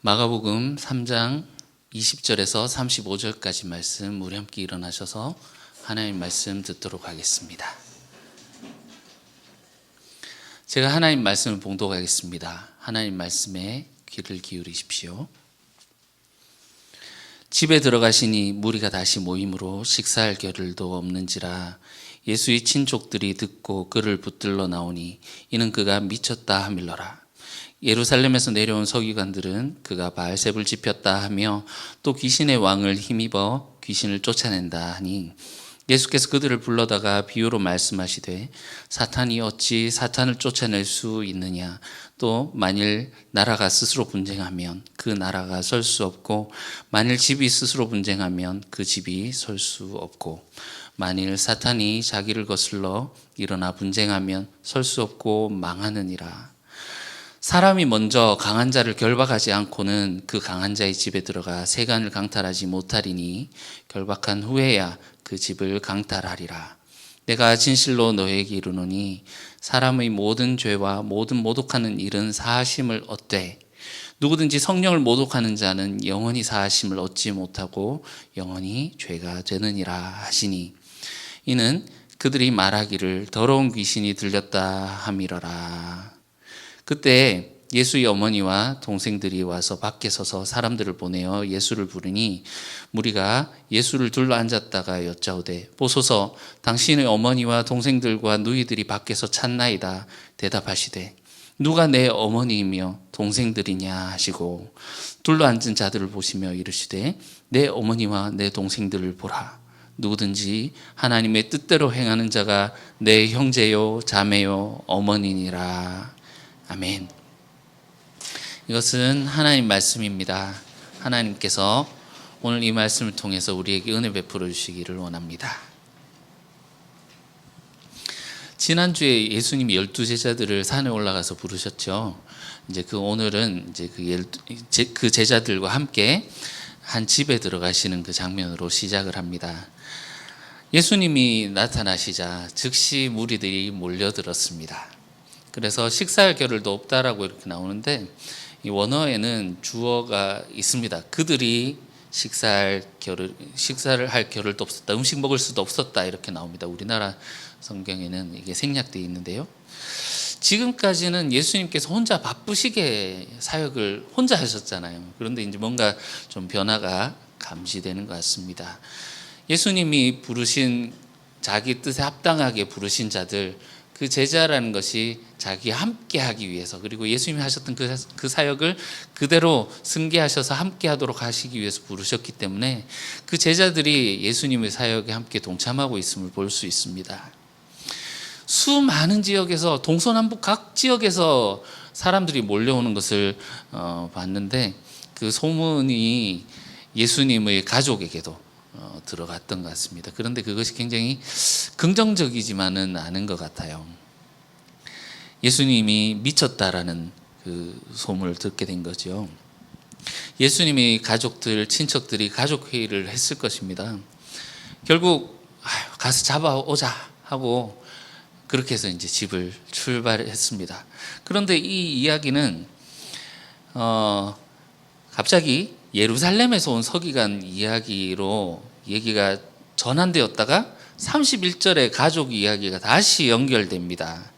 마가복음 3장 20절에서 35절까지 말씀 우리 함께 일어나셔서 하나님 말씀 듣도록 하겠습니다. 제가 하나님 말씀을 봉독하겠습니다. 하나님 말씀에 귀를 기울이십시오. 집에 들어가시니 무리가 다시 모임으로 식사할 겨를도 없는지라 예수의 친족들이 듣고 그를 붙들러 나오니 이는 그가 미쳤다 하밀러라. 예루살렘에서 내려온 서기관들은 그가 바알세불 지폈다 하며 또 귀신의 왕을 힘입어 귀신을 쫓아낸다 하니 예수께서 그들을 불러다가 비유로 말씀하시되 사탄이 어찌 사탄을 쫓아낼 수 있느냐. 또 만일 나라가 스스로 분쟁하면 그 나라가 설 수 없고 만일 집이 스스로 분쟁하면 그 집이 설 수 없고 만일 사탄이 자기를 거슬러 일어나 분쟁하면 설 수 없고 망하느니라. 사람이 먼저 강한 자를 결박하지 않고는 그 강한 자의 집에 들어가 세간을 강탈하지 못하리니 결박한 후에야 그 집을 강탈하리라. 내가 진실로 너에게 이르노니 사람의 모든 죄와 모든 모독하는 일은 사하심을 얻되 누구든지 성령을 모독하는 자는 영원히 사하심을 얻지 못하고 영원히 죄가 되느니라 하시니 이는 그들이 말하기를 더러운 귀신이 들렸다 함이러라. 그때 예수의 어머니와 동생들이 와서 밖에 서서 사람들을 보내어 예수를 부르니 무리가 예수를 둘러 앉았다가 여짜오되 보소서 당신의 어머니와 동생들과 누이들이 밖에서 찾나이다. 대답하시되 누가 내 어머니이며 동생들이냐 하시고 둘러 앉은 자들을 보시며 이르시되 내 어머니와 내 동생들을 보라. 누구든지 하나님의 뜻대로 행하는 자가 내 형제요 자매요 어머니니라. 아멘. 이것은 하나님 말씀입니다. 하나님께서 오늘 이 말씀을 통해서 우리에게 은혜 베풀어 주시기를 원합니다. 지난주에 예수님이 12제자들을 산에 올라가서 부르셨죠. 이제 오늘은 이제 그 제자들과 함께 한 집에 들어가시는 그 장면으로 시작을 합니다. 예수님이 나타나시자 즉시 무리들이 몰려들었습니다. 그래서 식사할 겨를도 없다라고 이렇게 나오는데 이 원어에는 주어가 있습니다. 그들이 식사를 할 겨를도 없었다. 음식 먹을 수도 없었다. 이렇게 나옵니다. 우리나라 성경에는 이게 생략되어 있는데요. 지금까지는 예수님께서 혼자 바쁘시게 사역을 혼자 하셨잖아요. 그런데 이제 뭔가 좀 변화가 감지되는 것 같습니다. 예수님이 부르신 자기 뜻에 합당하게 부르신 자들 그 제자라는 것이 자기 함께 하기 위해서 그리고 예수님이 하셨던 그 사역을 그대로 승계하셔서 함께 하도록 하시기 위해서 부르셨기 때문에 그 제자들이 예수님의 사역에 함께 동참하고 있음을 볼 수 있습니다. 수많은 지역에서 동서남북 각 지역에서 사람들이 몰려오는 것을 봤는데 그 소문이 예수님의 가족에게도 들어갔던 것 같습니다. 그런데 그것이 굉장히 긍정적이지만은 않은 것 같아요. 예수님이 미쳤다라는 그 소문을 듣게 된 거죠. 예수님이 가족들, 친척들이 가족회의를 했을 것입니다. 결국 가서 잡아오자 하고 그렇게 해서 이제 집을 출발했습니다. 그런데 이 이야기는 갑자기 예루살렘에서 온 서기관 이야기로 얘기가 전환되었다가 31절에 가족 이야기가 다시 연결됩니다.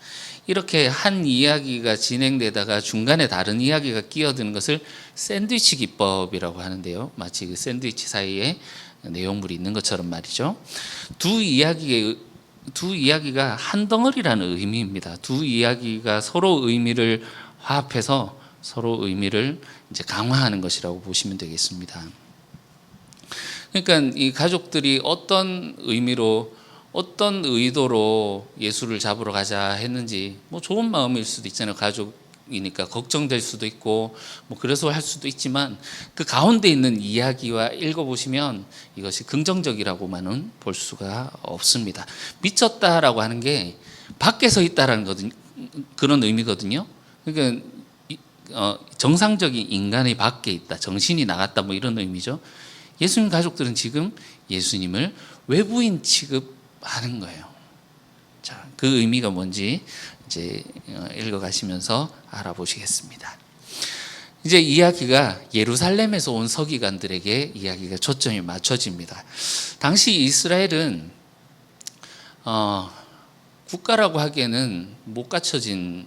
이렇게 한 이야기가 진행되다가 중간에 다른 이야기가 끼어드는 것을 샌드위치 기법이라고 하는데요. 마치 그 샌드위치 사이에 내용물이 있는 것처럼 말이죠. 두 이야기가 한 덩어리라는 의미입니다. 두 이야기가 서로 의미를 화합해서 서로 의미를 이제 강화하는 것이라고 보시면 되겠습니다. 그러니까 이 가족들이 어떤 의미로 어떤 의도로 예수를 잡으러 가자 했는지 뭐 좋은 마음일 수도 있잖아요. 가족이니까 걱정될 수도 있고 뭐 그래서 할 수도 있지만 그 가운데 있는 이야기와 읽어보시면 이것이 긍정적이라고만은 볼 수가 없습니다. 미쳤다라고 하는 게 밖에서 있다라는 그런 의미거든요. 그러니까 정상적인 인간의 밖에 있다, 정신이 나갔다 뭐 이런 의미죠. 예수님 가족들은 지금 예수님을 외부인 취급하는 거예요. 자, 그 의미가 뭔지 이제 읽어가시면서 알아보시겠습니다. 이제 이야기가 예루살렘에서 온 서기관들에게 이야기가 초점이 맞춰집니다. 당시 이스라엘은 국가라고 하기에는 못 갖춰졌죠.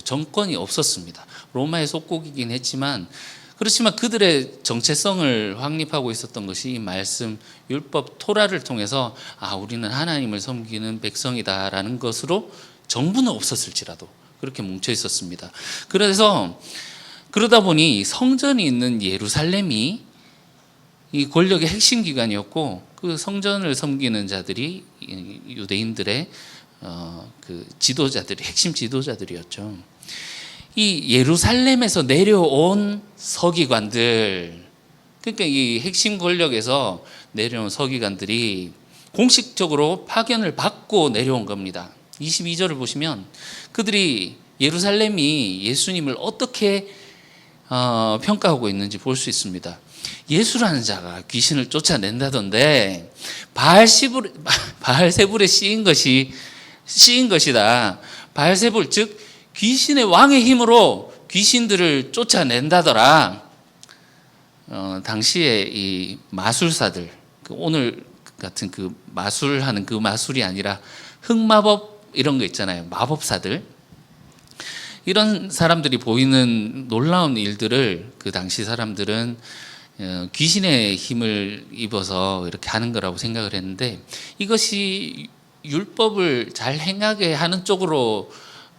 정권이 없었습니다. 로마의 속국이긴 했지만, 그렇지만 그들의 정체성을 확립하고 있었던 것이 이 말씀, 율법, 토라를 통해서 우리는 하나님을 섬기는 백성이다라는 것으로 정부는 없었을지라도 그렇게 뭉쳐 있었습니다. 그러다 보니 성전이 있는 예루살렘이 이 권력의 핵심 기관이었고, 그 성전을 섬기는 자들이 유대인들의 그 지도자들이, 핵심 지도자들이었죠. 이 예루살렘에서 내려온 서기관들, 그러니까 이 핵심 권력에서 내려온 서기관들이 공식적으로 파견을 받고 내려온 겁니다. 22절을 보시면 그들이 예루살렘이 예수님을 어떻게 평가하고 있는지 볼 수 있습니다. 예수라는 자가 귀신을 쫓아낸다던데 바알세불에 씌인 것이다. 바알세불, 즉 귀신의 왕의 힘으로 귀신들을 쫓아낸다더라. 당시에 이 마술사들, 오늘 같은 그 마술하는 그 마술이 아니라 흑마법 이런 거 있잖아요. 마법사들. 이런 사람들이 보이는 놀라운 일들을 그 당시 사람들은 귀신의 힘을 입어서 이렇게 하는 거라고 생각을 했는데, 이것이 율법을 잘 행하게 하는 쪽으로,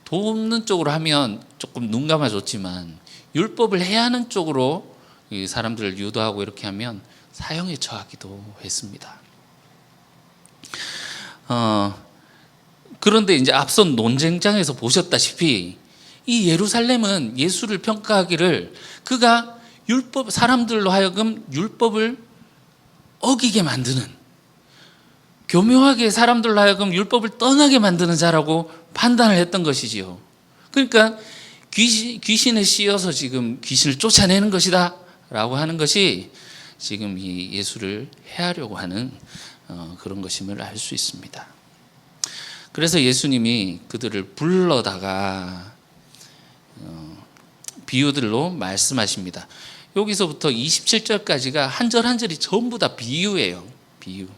돕는 쪽으로 하면 조금 눈 감아줬지만, 율법을 해야 하는 쪽으로 이 사람들을 유도하고 이렇게 하면 사형에 처하기도 했습니다. 그런데 이제 앞선 논쟁장에서 보셨다시피 이 예루살렘은 예수를 평가하기를 그가 사람들로 하여금 율법을 어기게 만드는, 교묘하게 사람들로 하여금 율법을 떠나게 만드는 자라고 판단을 했던 것이지요. 그러니까 귀신에 씌어서 지금 귀신을 쫓아내는 것이다 라고 하는 것이 지금 이 예수를 해하려고 하는 그런 것임을 알 수 있습니다. 그래서 예수님이 그들을 불러다가 비유들로 말씀하십니다. 여기서부터 27절까지가 한 절 한 절이 전부 다 비유예요. 비유.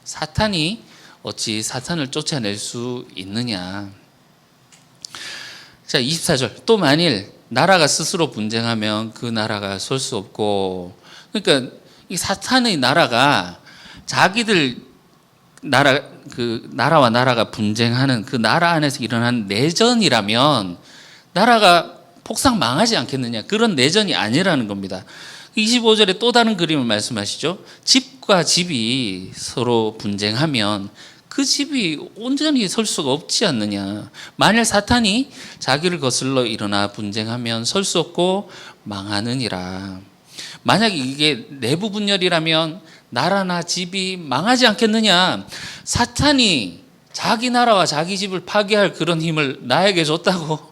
사탄이 어찌 사탄을 쫓아낼 수 있느냐. 자, 24절. 또 만일 나라가 스스로 분쟁하면 그 나라가 설 수 없고, 그러니까 이 사탄의 나라가 자기들 나라와 나라가 분쟁하는 그 나라 안에서 일어난 내전이라면 나라가 폭삭 망하지 않겠느냐, 그런 내전이 아니라는 겁니다. 25절에 또 다른 그림을 말씀하시죠. 집과 집이 서로 분쟁하면 그 집이 온전히 설 수가 없지 않느냐. 만일 사탄이 자기를 거슬러 일어나 분쟁하면 설 수 없고 망하느니라. 만약 이게 내부 분열이라면 나라나 집이 망하지 않겠느냐. 사탄이 자기 나라와 자기 집을 파괴할 그런 힘을 나에게 줬다고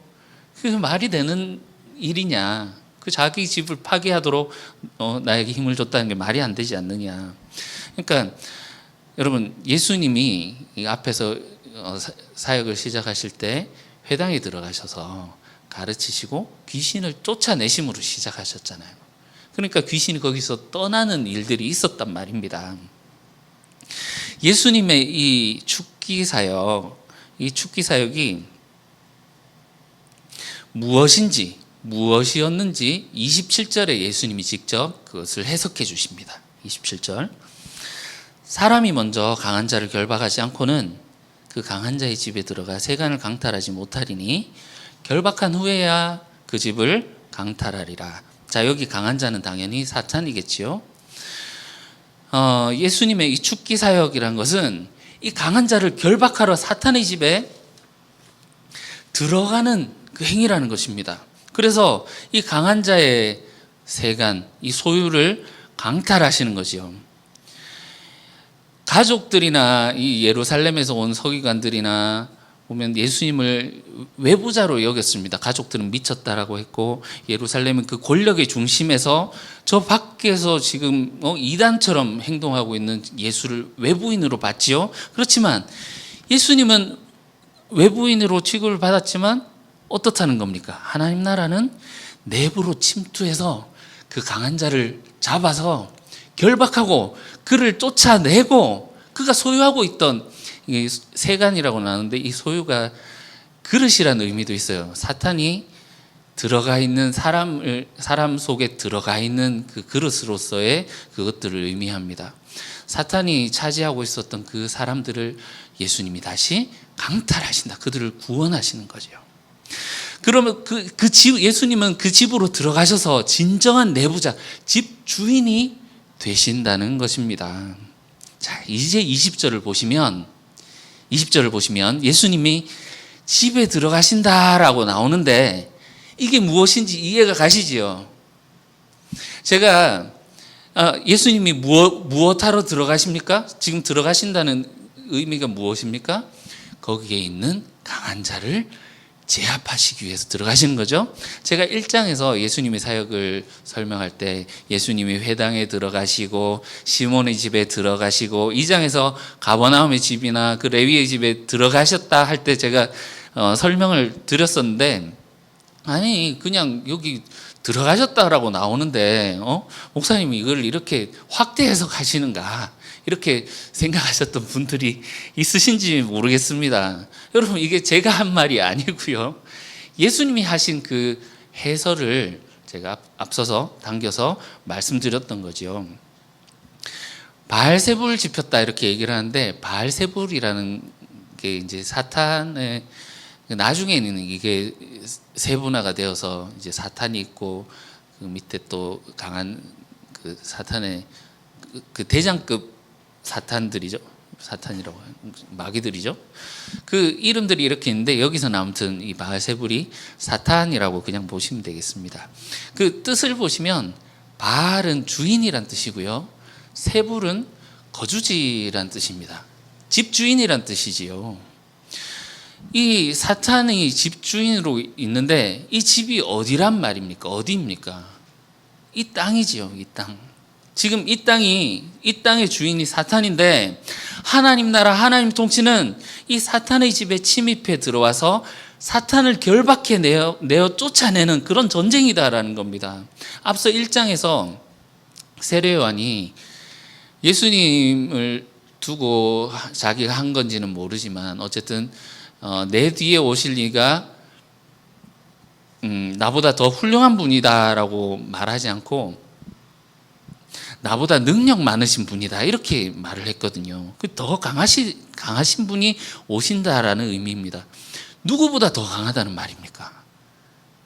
그게 말이 되는 일이냐. 그 자기 집을 파괴하도록 나에게 힘을 줬다는 게 말이 안 되지 않느냐. 그러니까 여러분, 예수님이 이 앞에서 사역을 시작하실 때 회당에 들어가셔서 가르치시고 귀신을 쫓아내심으로 시작하셨잖아요. 그러니까 귀신이 거기서 떠나는 일들이 있었단 말입니다. 예수님의 이 죽기 사역이 무엇이었는지 27절에 예수님이 직접 그것을 해석해 주십니다. 27절. 사람이 먼저 강한 자를 결박하지 않고는 그 강한 자의 집에 들어가 세간을 강탈하지 못하리니 결박한 후에야 그 집을 강탈하리라. 자, 여기 강한 자는 당연히 사탄이겠지요. 예수님의 이 죽기 사역이란 것은 이 강한 자를 결박하러 사탄의 집에 들어가는 그 행위라는 것입니다. 그래서 이 강한 자의 세간, 이 소유를 강탈하시는 거지요. 가족들이나 이 예루살렘에서 온 서기관들이나 보면 예수님을 외부자로 여겼습니다. 가족들은 미쳤다라고 했고, 예루살렘은 그 권력의 중심에서 저 밖에서 지금 이단처럼 행동하고 있는 예수를 외부인으로 봤지요. 그렇지만 예수님은 외부인으로 취급을 받았지만 어떻다는 겁니까? 하나님 나라는 내부로 침투해서 그 강한 자를 잡아서 결박하고 그를 쫓아내고 그가 소유하고 있던 이 세간이라고 나누는데 이 소유가 그릇이라는 의미도 있어요. 사탄이 들어가 있는 사람 속에 들어가 있는 그 그릇으로서의 그것들을 의미합니다. 사탄이 차지하고 있었던 그 사람들을 예수님이 다시 강탈하신다. 그들을 구원하시는 거죠. 그러면 예수님은 그 집으로 들어가셔서 진정한 내부자, 집 주인이 되신다는 것입니다. 자, 이제 20절을 보시면 예수님이 집에 들어가신다라고 나오는데 이게 무엇인지 이해가 가시지요. 제가 예수님이 무엇하러 들어가십니까? 지금 들어가신다는 의미가 무엇입니까? 거기에 있는 강한 자를 제압하시기 위해서 들어가시는 거죠. 제가 1장에서 예수님의 사역을 설명할 때 예수님이 회당에 들어가시고 시몬의 집에 들어가시고 2장에서 가버나움의 집이나 그 레위의 집에 들어가셨다 할 때 제가 설명을 드렸었는데, 아니 그냥 여기 들어가셨다라고 나오는데 목사님이 이걸 이렇게 확대해서 가시는가 이렇게 생각하셨던 분들이 있으신지 모르겠습니다. 여러분, 이게 제가 한 말이 아니고요, 예수님이 하신 그 해설을 제가 앞서서 당겨서 말씀드렸던 거죠. 바알세불을 지폈다 이렇게 얘기를 하는데, 바알세불이라는 게 이제 사탄의 나중에는 이게 세분화가 되어서 이제 사탄이 있고 그 밑에 또 강한 그 사탄의 그 대장급 사탄들이죠. 사탄이라고 마귀들이죠. 그 이름들이 이렇게 있는데 여기서는 아무튼 이 바알세불이 사탄이라고 그냥 보시면 되겠습니다. 그 뜻을 보시면 바알은 주인이란 뜻이고요, 세불은 거주지란 뜻입니다. 집주인이란 뜻이지요. 이 사탄이 집주인으로 있는데 이 집이 어디란 말입니까? 어디입니까? 이 땅이지요. 이 땅. 지금 이 땅의 주인이 사탄인데, 하나님 나라, 하나님 통치는 이 사탄의 집에 침입해 들어와서 사탄을 결박해 내어 쫓아내는 그런 전쟁이다라는 겁니다. 앞서 1장에서 세례요한이 예수님을 두고 자기가 한 건지는 모르지만 어쨌든 내 뒤에 오실 이가 나보다 더 훌륭한 분이다라고 말하지 않고 나보다 능력 많으신 분이다 이렇게 말을 했거든요. 더 강하신 분이 오신다라는 의미입니다. 누구보다 더 강하다는 말입니까?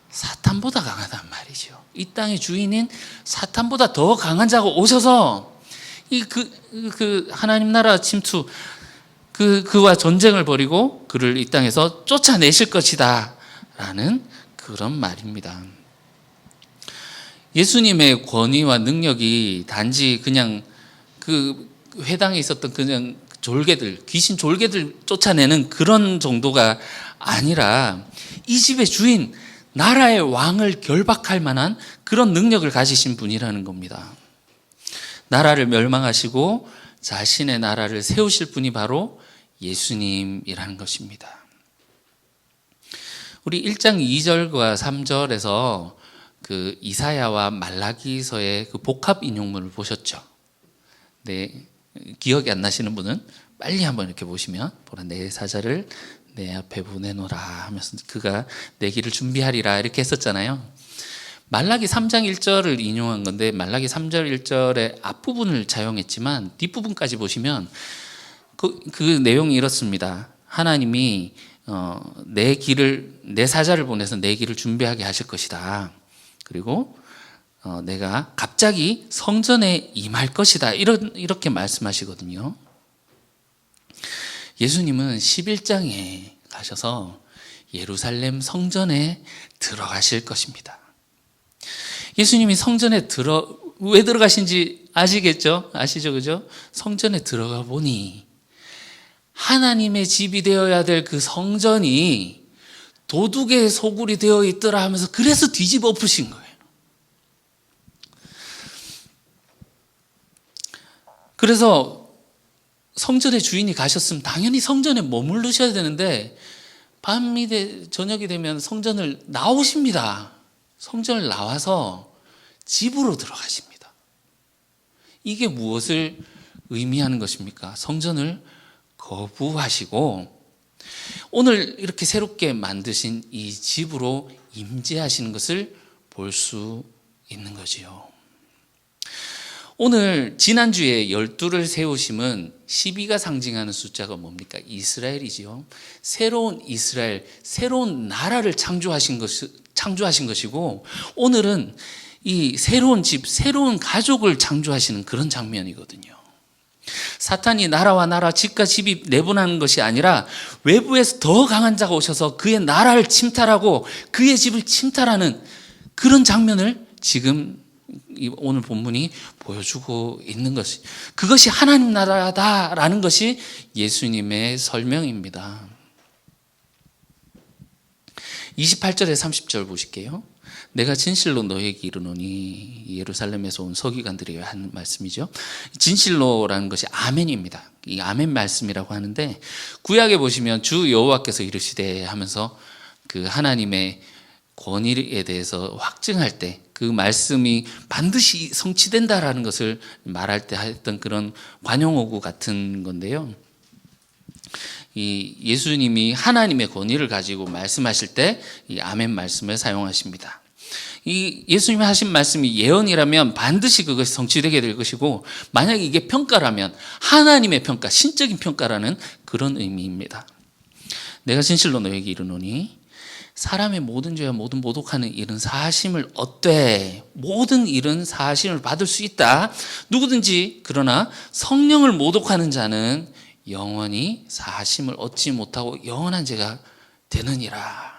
사탄보다 강하다는 말이죠. 이 땅의 주인인 사탄보다 더 강한 자가 오셔서 그 하나님 나라 침투, 그와 전쟁을 벌이고 그를 이 땅에서 쫓아내실 것이다 라는 그런 말입니다. 예수님의 권위와 능력이 단지 그냥 그 회당에 있었던 그냥 귀신 졸개들 쫓아내는 그런 정도가 아니라 이 집의 주인, 나라의 왕을 결박할 만한 그런 능력을 가지신 분이라는 겁니다. 나라를 멸망하시고 자신의 나라를 세우실 분이 바로 예수님이라는 것입니다. 우리 1장 2절과 3절에서 그 이사야와 말라기서의 그 복합 인용문을 보셨죠? 네, 기억이 안 나시는 분은 빨리 한번 이렇게 보시면, 보라 내 사자를 내 앞에 보내노라 하면서 그가 내 길을 준비하리라 이렇게 했었잖아요. 말라기 3장 1절을 인용한 건데, 말라기 3절 1절의 앞부분을 차용했지만 뒷부분까지 보시면 그 내용이 이렇습니다. 하나님이 내 사자를 보내서 내 길을 준비하게 하실 것이다. 그리고 내가 갑자기 성전에 임할 것이다. 이렇게 말씀하시거든요. 예수님은 11장에 가셔서 예루살렘 성전에 들어가실 것입니다. 예수님이 성전에 왜 들어가신지 아시겠죠? 아시죠? 그죠? 성전에 들어가 보니 하나님의 집이 되어야 될 그 성전이 도둑의 소굴이 되어 있더라 하면서 그래서 뒤집어 엎으신 거예요. 그래서 성전의 주인이 가셨으면 당연히 성전에 머무르셔야 되는데, 저녁이 되면 성전을 나오십니다. 성전을 나와서 집으로 들어가십니다. 이게 무엇을 의미하는 것입니까? 성전을 거부하시고 오늘 이렇게 새롭게 만드신 이 집으로 임재하시는 것을 볼 수 있는 거지요. 오늘 지난주에 12를 세우심은 12가 상징하는 숫자가 뭡니까? 이스라엘이지요. 새로운 이스라엘, 새로운 나라를 창조하신 것이고 오늘은 이 새로운 집, 새로운 가족을 창조하시는 그런 장면이거든요. 사탄이 나라와 나라, 집과 집이 내분하는 것이 아니라 외부에서 더 강한 자가 오셔서 그의 나라를 침탈하고 그의 집을 침탈하는 그런 장면을 지금 오늘 본문이 보여주고 있는 것이, 그것이 하나님 나라다라는 것이 예수님의 설명입니다. 28절에 30절 보실게요. 내가 진실로 너에게 이르노니, 예루살렘에서 온 서기관들이 한 말씀이죠. 진실로라는 것이 아멘입니다. 이 아멘 말씀이라고 하는데, 구약에 보시면 주 여호와께서 이르시되 하면서 그 하나님의 권위에 대해서 확증할 때 그 말씀이 반드시 성취된다라는 것을 말할 때 했던 그런 관용어구 같은 건데요. 이 예수님이 하나님의 권위를 가지고 말씀하실 때 이 아멘 말씀을 사용하십니다. 이 예수님이 하신 말씀이 예언이라면 반드시 그것이 성취되게 될 것이고, 만약에 이게 평가라면 하나님의 평가, 신적인 평가라는 그런 의미입니다. 내가 진실로 너에게 이르노니 사람의 모든 죄와 모든 모독하는 일은 사하심을 얻되, 모든 일은 사하심을 받을 수 있다. 누구든지 그러나 성령을 모독하는 자는 영원히 사하심을 얻지 못하고 영원한 죄가 되느니라.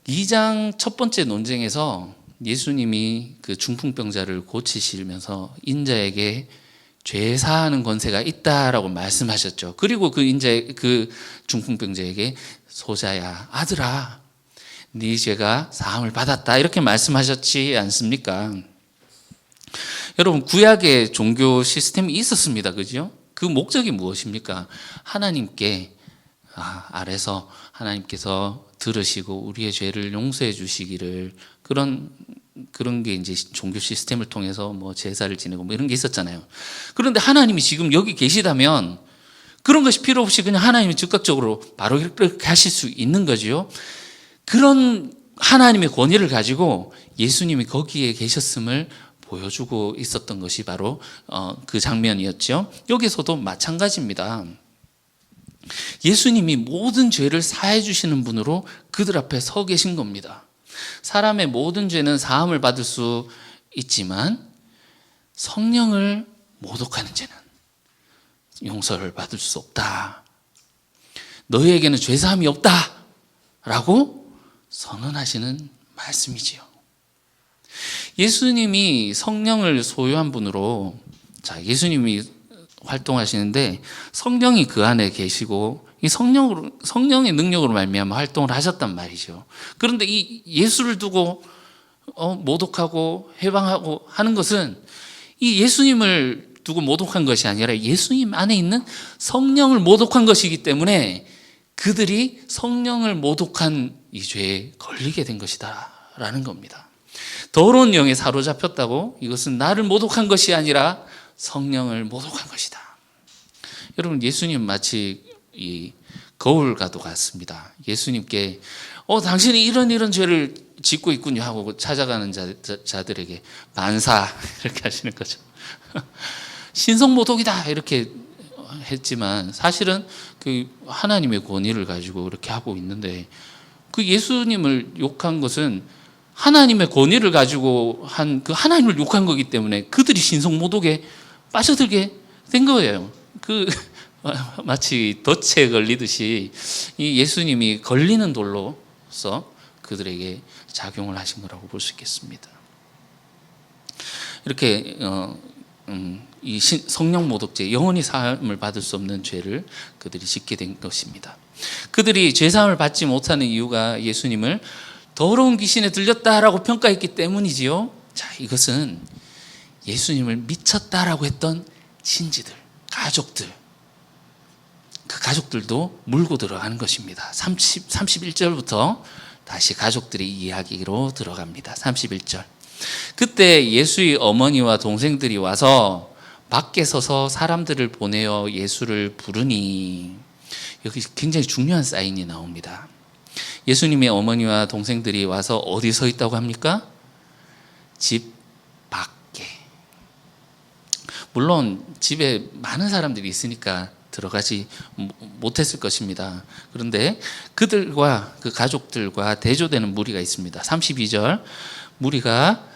2장 첫 번째 논쟁에서 예수님이 그 중풍병자를 고치시면서 인자에게 죄 사하는 권세가 있다라고 말씀하셨죠. 그리고 그 중풍병자에게 소자야, 아들아, 네 죄가 사함을 받았다, 이렇게 말씀하셨지 않습니까? 여러분, 구약의 종교 시스템이 있었습니다. 그죠? 그 목적이 무엇입니까? 하나님께 아래서 하나님께서 들으시고 우리의 죄를 용서해 주시기를, 그런 게 이제 종교 시스템을 통해서 뭐 제사를 지내고 뭐 이런 게 있었잖아요. 그런데 하나님이 지금 여기 계시다면 그런 것이 필요 없이 그냥 하나님이 즉각적으로 바로 이렇게 하실 수 있는 거죠. 그런 하나님의 권위를 가지고 예수님이 거기에 계셨음을 보여주고 있었던 것이 바로 그 장면이었죠. 여기서도 마찬가지입니다. 예수님이 모든 죄를 사해 주시는 분으로 그들 앞에 서 계신 겁니다. 사람의 모든 죄는 사함을 받을 수 있지만 성령을 모독하는 죄는 용서를 받을 수 없다. 너희에게는 죄사함이 없다 라고 선언하시는 말씀이지요. 예수님이 성령을 소유한 분으로, 예수님이 활동하시는데 성령이 그 안에 계시고 이 성령의 능력으로 말미암아 활동을 하셨단 말이죠. 그런데 이 예수를 두고 모독하고 해방하고 하는 것은 이 예수님을 두고 모독한 것이 아니라 예수님 안에 있는 성령을 모독한 것이기 때문에 그들이 성령을 모독한 이 죄에 걸리게 된 것이다 라는 겁니다. 더러운 영에 사로잡혔다고, 이것은 나를 모독한 것이 아니라 성령을 모독한 것이다. 여러분, 예수님 마치 이 거울과도 같습니다. 예수님께 당신이 이런 죄를 짓고 있군요 하고 찾아가는 자들에게 반사 이렇게 하시는 거죠. 신성모독이다 이렇게 했지만 사실은 그 하나님의 권위를 가지고 그렇게 하고 있는데, 그 예수님을 욕한 것은 하나님의 권위를 가지고 한 그 하나님을 욕한 거기 때문에 그들이 신성모독에 빠져들게 된 거예요. 마치 덫에 걸리듯이 이 예수님이 걸리는 돌로서 그들에게 작용을 하신 거라고 볼 수 있겠습니다. 이렇게 이 성령 모독죄, 영원히 사함을 받을 수 없는 죄를 그들이 짓게 된 것입니다. 그들이 죄사함을 받지 못하는 이유가 예수님을 더러운 귀신에 들렸다라고 평가했기 때문이지요. 이것은 예수님을 미쳤다라고 했던 친지들, 가족들, 그 가족들도 물고 들어가는 것입니다. 31절부터 다시 가족들의 이야기로 들어갑니다. 31절. 그때 예수의 어머니와 동생들이 와서 밖에 서서 사람들을 보내어 예수를 부르니, 여기 굉장히 중요한 사인이 나옵니다. 예수님의 어머니와 동생들이 와서 어디 서 있다고 합니까? 집 밖에. 물론 집에 많은 사람들이 있으니까 들어가지 못했을 것입니다. 그런데 그들과 그 가족들과 대조되는 무리가 있습니다. 32절. 무리가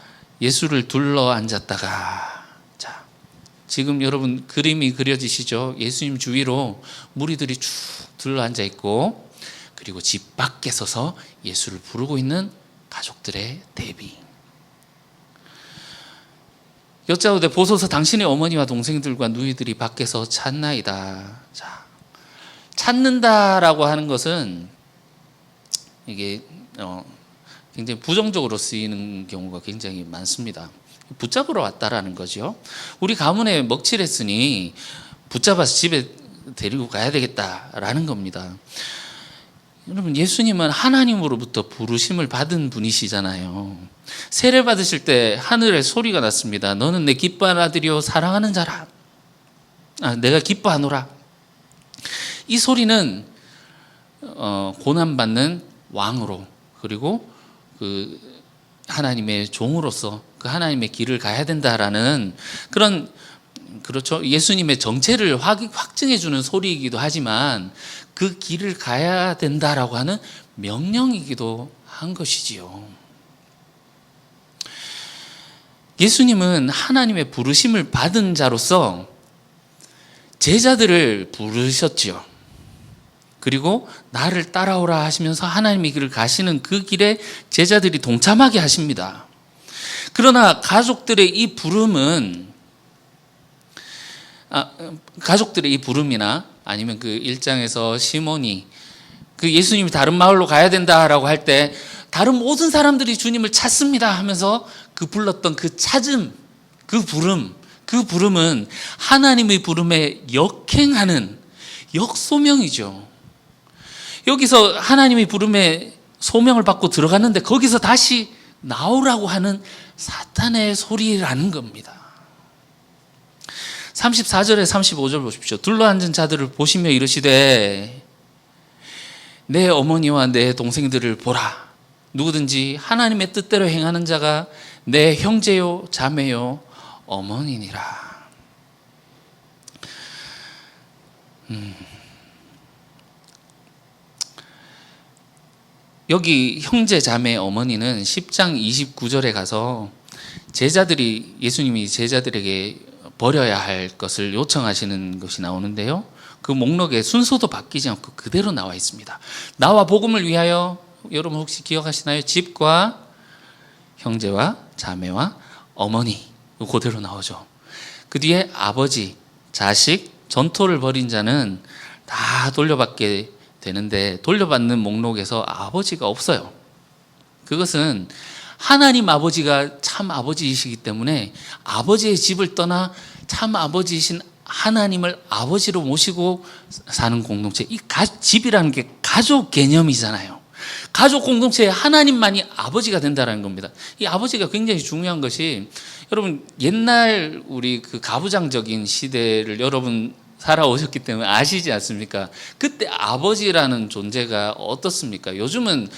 예수를 둘러 앉았다가, 자, 지금 여러분 그림이 그려지시죠? 예수님 주위로 무리들이 쭉 둘러 앉아 있고, 그리고 집 밖에 서서 예수를 부르고 있는 가족들의 대비. 여짜오되 보소서 당신의 어머니와 동생들과 누이들이 밖에서 찾나이다. 자, 찾는다라고 하는 것은 이게 굉장히 부정적으로 쓰이는 경우가 굉장히 많습니다. 붙잡으러 왔다라는 거죠. 우리 가문에 먹칠했으니 붙잡아서 집에 데리고 가야 되겠다라는 겁니다. 여러분, 예수님은 하나님으로부터 부르심을 받은 분이시잖아요. 세례 받으실 때 하늘에 소리가 났습니다. 너는 내 기뻐하는 아들이요 사랑하는 자라. 내가 기뻐하노라. 이 소리는 고난받는 왕으로, 그리고 그 하나님의 종으로서 그 하나님의 길을 가야 된다라는 그런, 그렇죠, 예수님의 정체를 확증해 주는 소리이기도 하지만 그 길을 가야 된다라고 하는 명령이기도 한 것이지요. 예수님은 하나님의 부르심을 받은 자로서 제자들을 부르셨지요. 그리고 나를 따라오라 하시면서 하나님의 길을 가시는 그 길에 제자들이 동참하게 하십니다. 그러나 가족들의 이 부름이나 아니면 그 1장에서 시몬이 그 예수님이 다른 마을로 가야 된다라고 할 때 다른 모든 사람들이 주님을 찾습니다 하면서 그 불렀던 그 찾음, 그 부름은 하나님의 부름에 역행하는 역소명이죠. 여기서 하나님의 부름에 소명을 받고 들어갔는데 거기서 다시 나오라고 하는 사탄의 소리라는 겁니다. 34절에 35절 보십시오. 둘러앉은 자들을 보시며 이르시되 내 어머니와 내 동생들을 보라. 누구든지 하나님의 뜻대로 행하는 자가 내 형제요 자매요 어머니니라. 여기 형제 자매 어머니는 10장 29절에 가서 제자들이, 예수님이 제자들에게 버려야 할 것을 요청하시는 것이 나오는데요, 그 목록에 순서도 바뀌지 않고 그대로 나와 있습니다. 나와 복음을 위하여, 여러분 혹시 기억하시나요? 집과 형제와 자매와 어머니, 그대로 나오죠. 그 뒤에 아버지, 자식, 전토를 벌인 자는 다 돌려받게 되는데 돌려받는 목록에서 아버지가 없어요. 그것은 하나님 아버지가 참 아버지이시기 때문에 아버지의 집을 떠나 참 아버지이신 하나님을 아버지로 모시고 사는 공동체, 이 집이라는 게 가족 개념이잖아요. 가족 공동체에 하나님만이 아버지가 된다는 겁니다. 이 아버지가 굉장히 중요한 것이, 여러분 옛날 우리 그 가부장적인 시대를 여러분 살아오셨기 때문에 아시지 않습니까? 그때 아버지라는 존재가 어떻습니까? 요즘은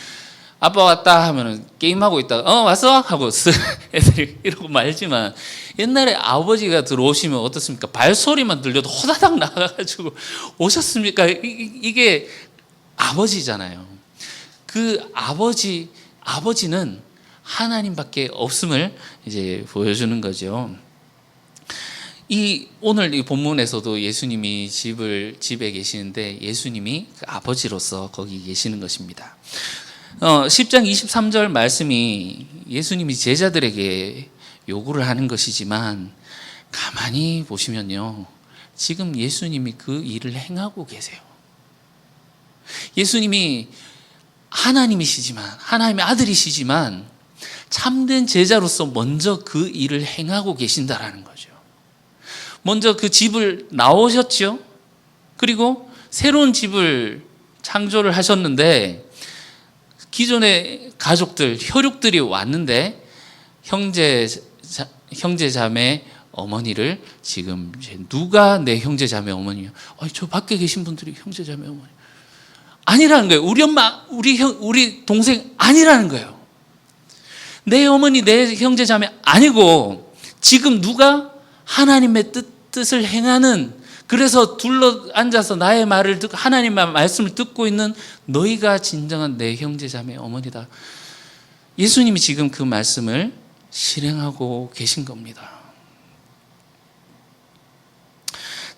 아빠 왔다 하면은 게임하고 있다가 왔어? 하고 애들이 이러고 말지만, 옛날에 아버지가 들어오시면 어떻습니까? 발소리만 들려도 호다닥 나가가지고 오셨습니까? 이게 아버지잖아요. 그 아버지는 하나님밖에 없음을 이제 보여주는 거죠. 오늘 이 본문에서도 예수님이 집에 계시는데 예수님이 그 아버지로서 거기 계시는 것입니다. 10장 23절 말씀이 예수님이 제자들에게 요구를 하는 것이지만, 가만히 보시면요, 지금 예수님이 그 일을 행하고 계세요. 예수님이 하나님이시지만, 하나님의 아들이시지만 참된 제자로서 먼저 그 일을 행하고 계신다라는 거죠. 먼저 그 집을 나오셨죠. 그리고 새로운 집을 창조를 하셨는데 기존의 가족들, 혈육들이 왔는데 형제 자매 어머니를 지금 이제 누가 내 형제 자매 어머니요? 저 밖에 계신 분들이 형제 자매 어머니 아니라는 거예요. 우리 엄마, 우리 동생 아니라는 거예요. 내 어머니, 내 형제 자매 아니고 지금 누가 하나님의 뜻을 행하는, 그래서 둘러 앉아서 나의 말을 듣고 하나님의 말씀을 듣고 있는 너희가 진정한 내 형제 자매 어머니다. 예수님이 지금 그 말씀을 실행하고 계신 겁니다.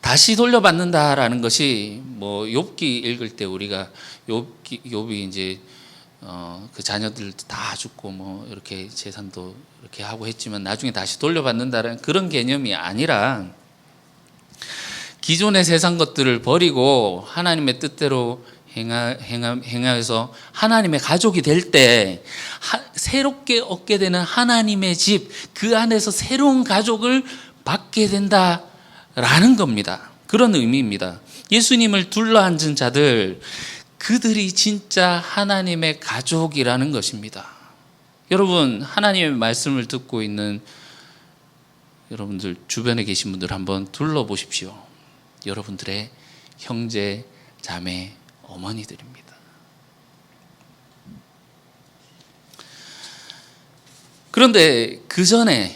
다시 돌려받는다라는 것이 뭐 욥기 읽을 때 우리가 욥이 이제 그 자녀들 다 죽고 뭐 이렇게 재산도 이렇게 하고 했지만 나중에 다시 돌려받는다는 그런 개념이 아니라 기존의 세상 것들을 버리고 하나님의 뜻대로 행하여서 하나님의 가족이 될 때 새롭게 얻게 되는 하나님의 집, 그 안에서 새로운 가족을 받게 된다라는 겁니다. 그런 의미입니다. 예수님을 둘러앉은 자들, 그들이 진짜 하나님의 가족이라는 것입니다. 여러분, 하나님의 말씀을 듣고 있는 여러분들, 주변에 계신 분들 한번 둘러보십시오. 여러분들의 형제, 자매, 어머니들입니다. 그런데 그 전에,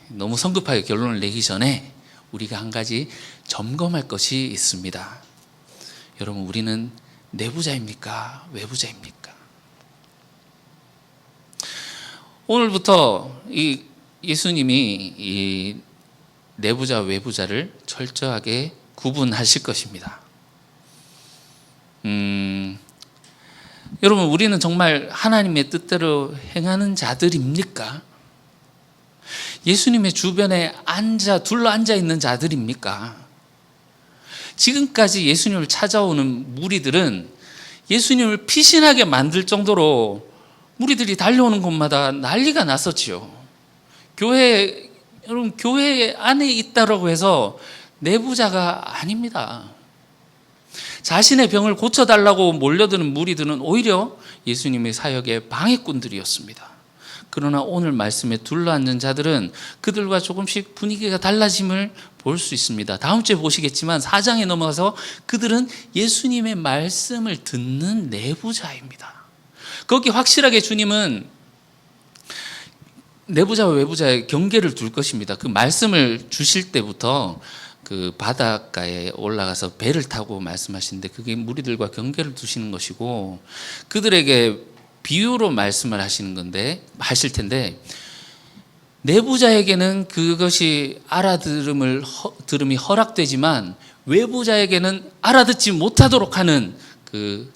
너무 성급하게 결론을 내기 전에 우리가 한 가지 점검할 것이 있습니다. 여러분, 우리는 내부자입니까? 외부자입니까? 오늘부터 이 예수님이 이 내부자, 외부자를 철저하게 구분하실 것입니다. 여러분, 우리는 정말 하나님의 뜻대로 행하는 자들입니까? 예수님의 주변에 둘러 앉아 있는 자들입니까? 지금까지 예수님을 찾아오는 무리들은 예수님을 피신하게 만들 정도로 무리들이 달려오는 곳마다 난리가 났었지요. 여러분, 교회 안에 있다라고 해서 내부자가 아닙니다. 자신의 병을 고쳐달라고 몰려드는 무리들은 오히려 예수님의 사역의 방해꾼들이었습니다. 그러나 오늘 말씀에 둘러앉은 자들은 그들과 조금씩 분위기가 달라짐을 볼 수 있습니다. 다음 주에 보시겠지만 4장에 넘어가서 그들은 예수님의 말씀을 듣는 내부자입니다. 거기 확실하게 주님은 내부자와 외부자의 경계를 둘 것입니다. 그 말씀을 주실 때부터 그 바닷가에 올라가서 배를 타고 말씀하시는데 그게 무리들과 경계를 두시는 것이고, 그들에게 비유로 말씀을 하실 텐데 내부자에게는 그것이 들음이 허락되지만 외부자에게는 알아듣지 못하도록 하는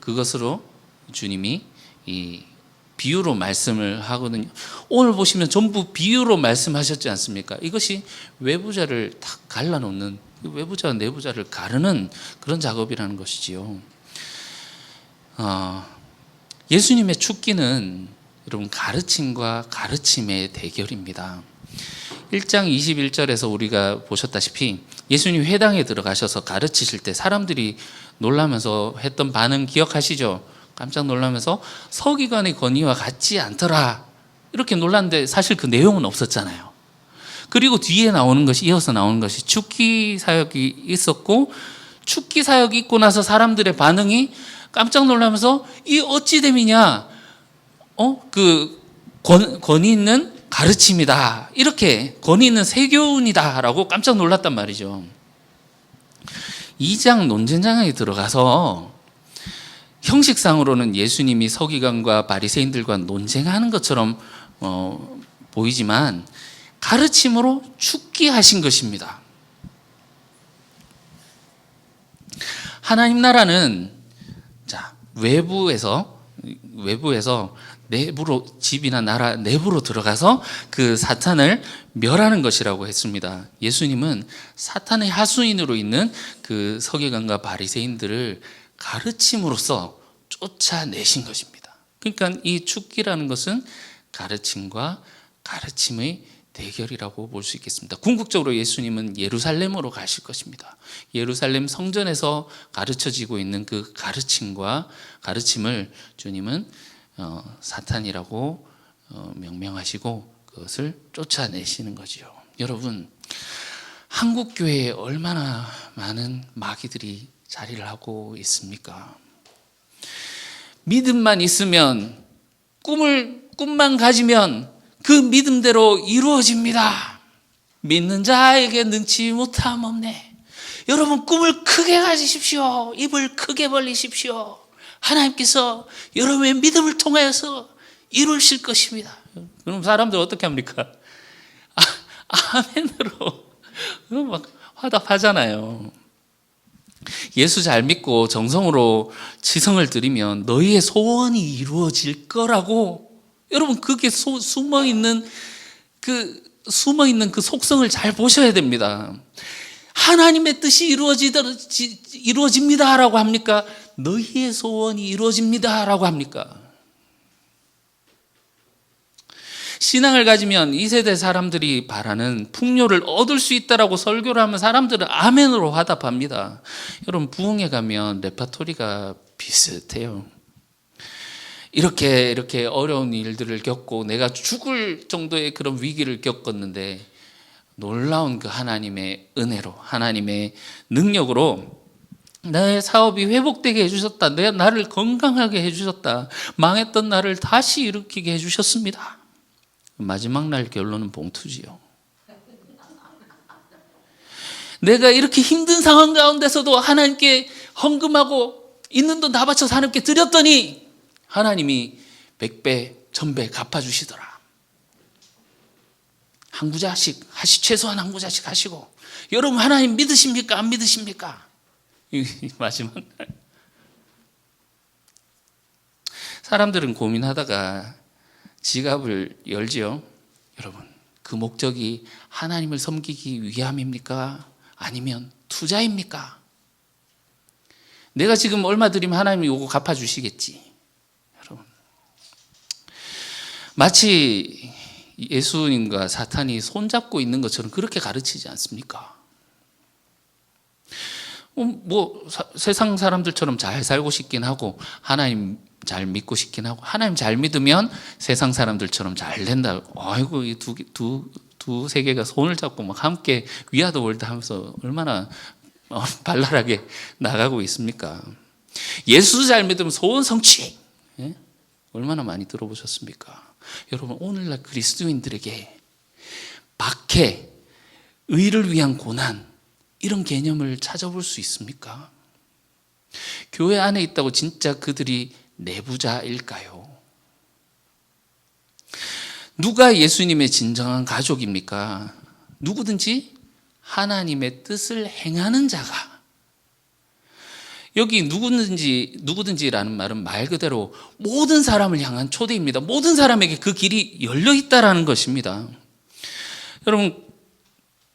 그것으로 주님이 이 비유로 말씀을 하거든요. 오늘 보시면 전부 비유로 말씀하셨지 않습니까? 이것이 외부자를 딱 갈라놓는, 외부자와 내부자를 가르는 그런 작업이라는 것이지요. 예수님의 축기는 여러분 가르침과 가르침의 대결입니다. 1장 21절에서 우리가 보셨다시피 예수님 회당에 들어가셔서 가르치실 때 사람들이 놀라면서 했던 반응 기억하시죠? 깜짝 놀라면서 서기관의 권위와 같지 않더라 이렇게 놀랐는데 사실 그 내용은 없었잖아요. 그리고 뒤에 이어서 나오는 것이 축기 사역이 있었고, 축기 사역이 있고 나서 사람들의 반응이 깜짝 놀라면서 이 어찌 됨이냐, 그 권위 있는 가르침이다, 이렇게 권위 있는 세교훈이다라고 깜짝 놀랐단 말이죠. 2장 논쟁장에 들어가서 형식상으로는 예수님이 서기관과 바리새인들과 논쟁하는 것처럼 보이지만 가르침으로 축기하신 것입니다. 하나님 나라는 외부에서 내부로, 집이나 나라 내부로 들어가서 그 사탄을 멸하는 것이라고 했습니다. 예수님은 사탄의 하수인으로 있는 그 서기관과 바리새인들을 가르침으로써 쫓아내신 것입니다. 그러니까 이 축기라는 것은 가르침과 가르침의 대결이라고 볼 수 있겠습니다. 궁극적으로 예수님은 예루살렘으로 가실 것입니다. 예루살렘 성전에서 가르쳐지고 있는 그 가르침을 주님은 사탄이라고 명명하시고 그것을 쫓아내시는 거죠. 여러분, 한국 교회에 얼마나 많은 마귀들이 자리를 하고 있습니까? 믿음만 있으면, 꿈만 가지면 그 믿음대로 이루어집니다. 믿는 자에게 능치 못함 없네. 여러분, 꿈을 크게 가지십시오. 입을 크게 벌리십시오. 하나님께서 여러분의 믿음을 통하여서 이루실 것입니다. 그럼 사람들 어떻게 합니까? 아멘으로 막 화답하잖아요. 예수 잘 믿고 정성으로 지성을 드리면 너희의 소원이 이루어질 거라고. 여러분, 그게 숨어있는 그 속성을 잘 보셔야 됩니다. 하나님의 뜻이 이루어집니다 라고 합니까? 너희의 소원이 이루어집니다 라고 합니까? 신앙을 가지면 이 세대 사람들이 바라는 풍요를 얻을 수 있다라고 설교를 하면 사람들은 아멘으로 화답합니다. 여러분, 부흥회 가면 레파토리가 비슷해요. 이렇게 어려운 일들을 겪고 내가 죽을 정도의 그런 위기를 겪었는데 놀라운 그 하나님의 은혜로, 하나님의 능력으로 내 사업이 회복되게 해주셨다. 나를 건강하게 해주셨다. 망했던 나를 다시 일으키게 해주셨습니다. 마지막 날 결론은 봉투지요. 내가 이렇게 힘든 상황 가운데서도 하나님께 헌금하고 있는 돈 다 바쳐서 하나님께 드렸더니 하나님이 100배, 1000배 갚아주시더라. 한 구자씩 최소한 한 구자씩 하시고. 여러분, 하나님 믿으십니까? 안 믿으십니까? 마지막 날 사람들은 고민하다가 지갑을 열지요. 여러분, 그 목적이 하나님을 섬기기 위함입니까? 아니면 투자입니까? 내가 지금 얼마 드리면 하나님이 이거 갚아주시겠지. 여러분, 마치 예수님과 사탄이 손잡고 있는 것처럼 그렇게 가르치지 않습니까? 세상 사람들처럼 잘 살고 싶긴 하고 하나님 잘 믿고 싶긴 하고, 하나님 잘 믿으면 세상 사람들처럼 잘 된다. 아이고, 이 두 세계가 손을 잡고 막 함께 위아더 월드 하면서 얼마나 발랄하게 나가고 있습니까? 예수 잘 믿으면 소원 성취. 예? 얼마나 많이 들어보셨습니까? 여러분, 오늘날 그리스도인들에게 박해, 의를 위한 고난, 이런 개념을 찾아볼 수 있습니까? 교회 안에 있다고 진짜 그들이 내부자일까요? 누가 예수님의 진정한 가족입니까? 누구든지 하나님의 뜻을 행하는 자가. 여기 누구든지라는 말은 말 그대로 모든 사람을 향한 초대입니다. 모든 사람에게 그 길이 열려 있다라는 것입니다. 여러분,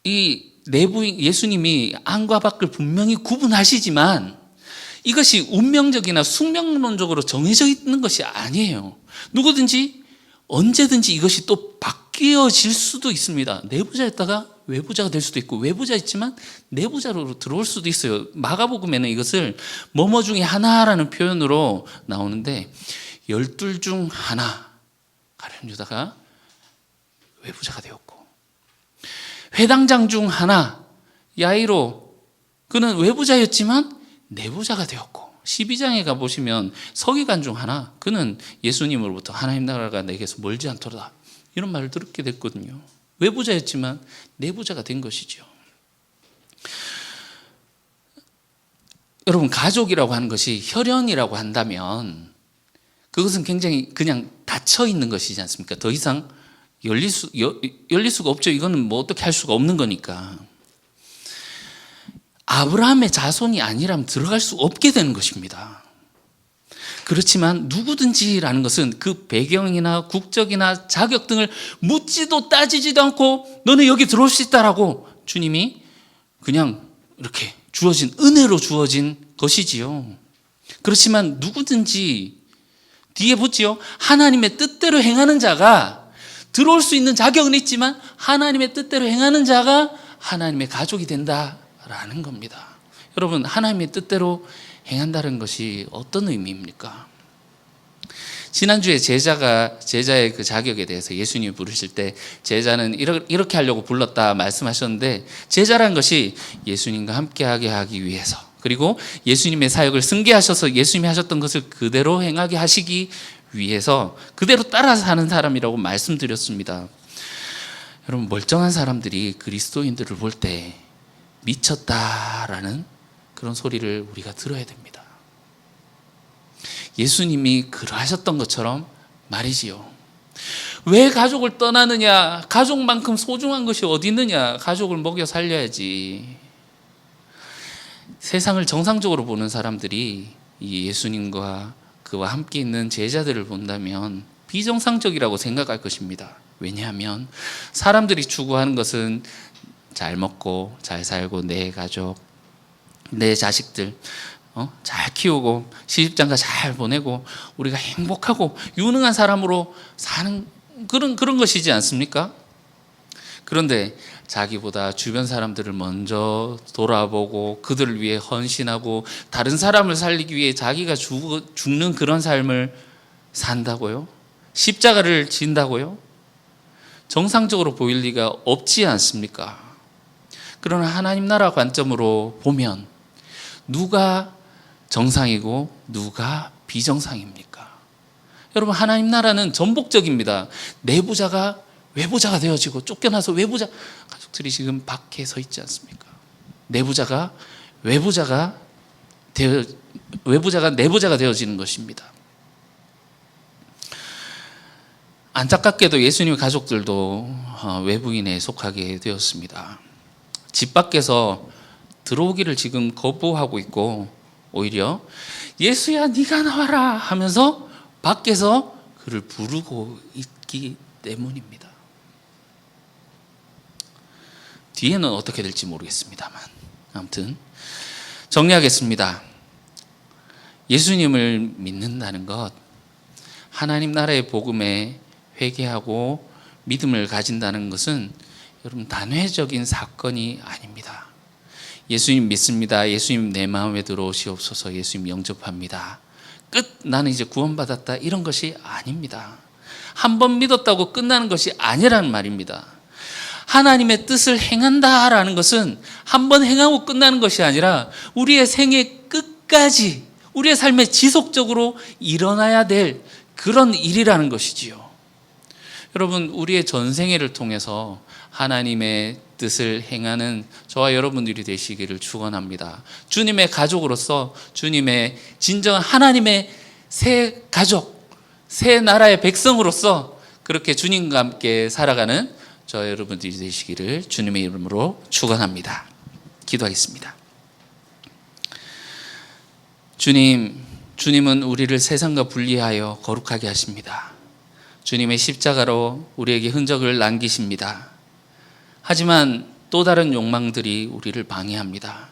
이 내부인 예수님이 안과 밖을 분명히 구분하시지만 이것이 운명적이나 숙명론적으로 정해져 있는 것이 아니에요. 누구든지 언제든지 이것이 또 바뀌어질 수도 있습니다. 내부자였다가 외부자가 될 수도 있고, 외부자였지만 내부자로 들어올 수도 있어요. 마가복음에는 이것을 뭐뭐 중에 하나라는 표현으로 나오는데 12 중 하나, 가룟 유다가 외부자가 되었고, 회당장 중 하나, 야이로, 그는 외부자였지만 내부자가 되었고, 12장에 가보시면 서기관 중 하나, 그는 예수님으로부터 하나님 나라가 내게서 멀지 않도다, 이런 말을 듣게 됐거든요. 외부자였지만 내부자가 된 것이죠. 여러분, 가족이라고 하는 것이 혈연이라고 한다면 그것은 굉장히 그냥 닫혀 있는 것이지 않습니까? 더 이상 열릴 수가 없죠. 이거는 뭐 어떻게 할 수가 없는 거니까. 아브라함의 자손이 아니라면 들어갈 수 없게 되는 것입니다. 그렇지만 누구든지라는 것은 그 배경이나 국적이나 자격 등을 묻지도 따지지도 않고 너는 여기 들어올 수 있다라고 주님이 그냥 이렇게 은혜로 주어진 것이지요. 그렇지만 누구든지, 뒤에 붙지요, 하나님의 뜻대로 행하는 자가 들어올 수 있는 자격은 있지만 하나님의 뜻대로 행하는 자가 하나님의 가족이 된다라는 겁니다. 여러분, 하나님의 뜻대로 행한다는 것이 어떤 의미입니까? 지난주에 제자의 그 자격에 대해서 예수님이 부르실 때 제자는 이렇게 하려고 불렀다 말씀하셨는데, 제자란 것이 예수님과 함께하게 하기 위해서, 그리고 예수님의 사역을 승계하셔서 예수님이 하셨던 것을 그대로 행하게 하시기 위해서 그대로 따라 사는 사람이라고 말씀드렸습니다. 여러분, 멀쩡한 사람들이 그리스도인들을 볼 때 미쳤다라는 그런 소리를 우리가 들어야 됩니다. 예수님이 그러하셨던 것처럼 말이지요. 왜 가족을 떠나느냐? 가족만큼 소중한 것이 어디 있느냐? 가족을 먹여 살려야지. 세상을 정상적으로 보는 사람들이 이 예수님과 그와 함께 있는 제자들을 본다면 비정상적이라고 생각할 것입니다. 왜냐하면 사람들이 추구하는 것은 잘 먹고 잘 살고 내 가족, 내 자식들 잘 키우고 시집장가 잘 보내고 우리가 행복하고 유능한 사람으로 사는 그런 것이지 않습니까? 그런데 자기보다 주변 사람들을 먼저 돌아보고 그들을 위해 헌신하고 다른 사람을 살리기 위해 자기가 죽는 그런 삶을 산다고요? 십자가를 진다고요? 정상적으로 보일 리가 없지 않습니까? 그러나 하나님 나라 관점으로 보면 누가 정상이고 누가 비정상입니까? 여러분, 하나님 나라는 전복적입니다. 내부자가 외부자가 되어지고 쫓겨나서 가족들이 지금 밖에 서 있지 않습니까? 내부자가 내부자가 되어지는 것입니다. 안타깝게도 예수님의 가족들도 외부인에 속하게 되었습니다. 집 밖에서 들어오기를 지금 거부하고 있고, 오히려 예수야 네가 나와라 하면서 밖에서 그를 부르고 있기 때문입니다. 뒤에는 어떻게 될지 모르겠습니다만, 아무튼 정리하겠습니다. 예수님을 믿는다는 것, 하나님 나라의 복음에 회개하고 믿음을 가진다는 것은 여러분 단회적인 사건이 아닙니다. 예수님 믿습니다. 예수님 내 마음에 들어오시옵소서. 예수님 영접합니다. 끝. 나는 이제 구원받았다. 이런 것이 아닙니다. 한 번 믿었다고 끝나는 것이 아니라는 말입니다. 하나님의 뜻을 행한다라는 것은 한 번 행하고 끝나는 것이 아니라 우리의 생애 끝까지, 우리의 삶에 지속적으로 일어나야 될 그런 일이라는 것이지요. 여러분, 우리의 전생애를 통해서 하나님의 뜻을 행하는 저와 여러분들이 되시기를 축원합니다. 주님의 가족으로서 주님의 진정한 하나님의 새 가족, 새 나라의 백성으로서 그렇게 주님과 함께 살아가는 저와 여러분들이 되시기를 주님의 이름으로 축원합니다. 기도하겠습니다. 주님은 우리를 세상과 분리하여 거룩하게 하십니다. 주님의 십자가로 우리에게 흔적을 남기십니다. 하지만 또 다른 욕망들이 우리를 방해합니다.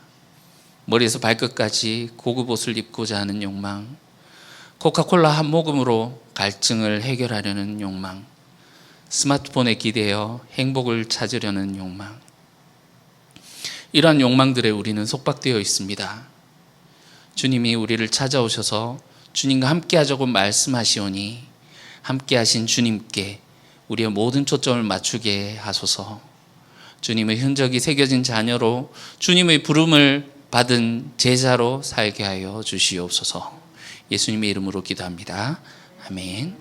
머리에서 발끝까지 고급 옷을 입고자 하는 욕망, 코카콜라 한 모금으로 갈증을 해결하려는 욕망, 스마트폰에 기대어 행복을 찾으려는 욕망, 이러한 욕망들에 우리는 속박되어 있습니다. 주님이 우리를 찾아오셔서 주님과 함께 하자고 말씀하시오니 함께 하신 주님께 우리의 모든 초점을 맞추게 하소서. 주님의 흔적이 새겨진 자녀로 주님의 부름을 받은 제자로 살게 하여 주시옵소서. 예수님의 이름으로 기도합니다. 아멘.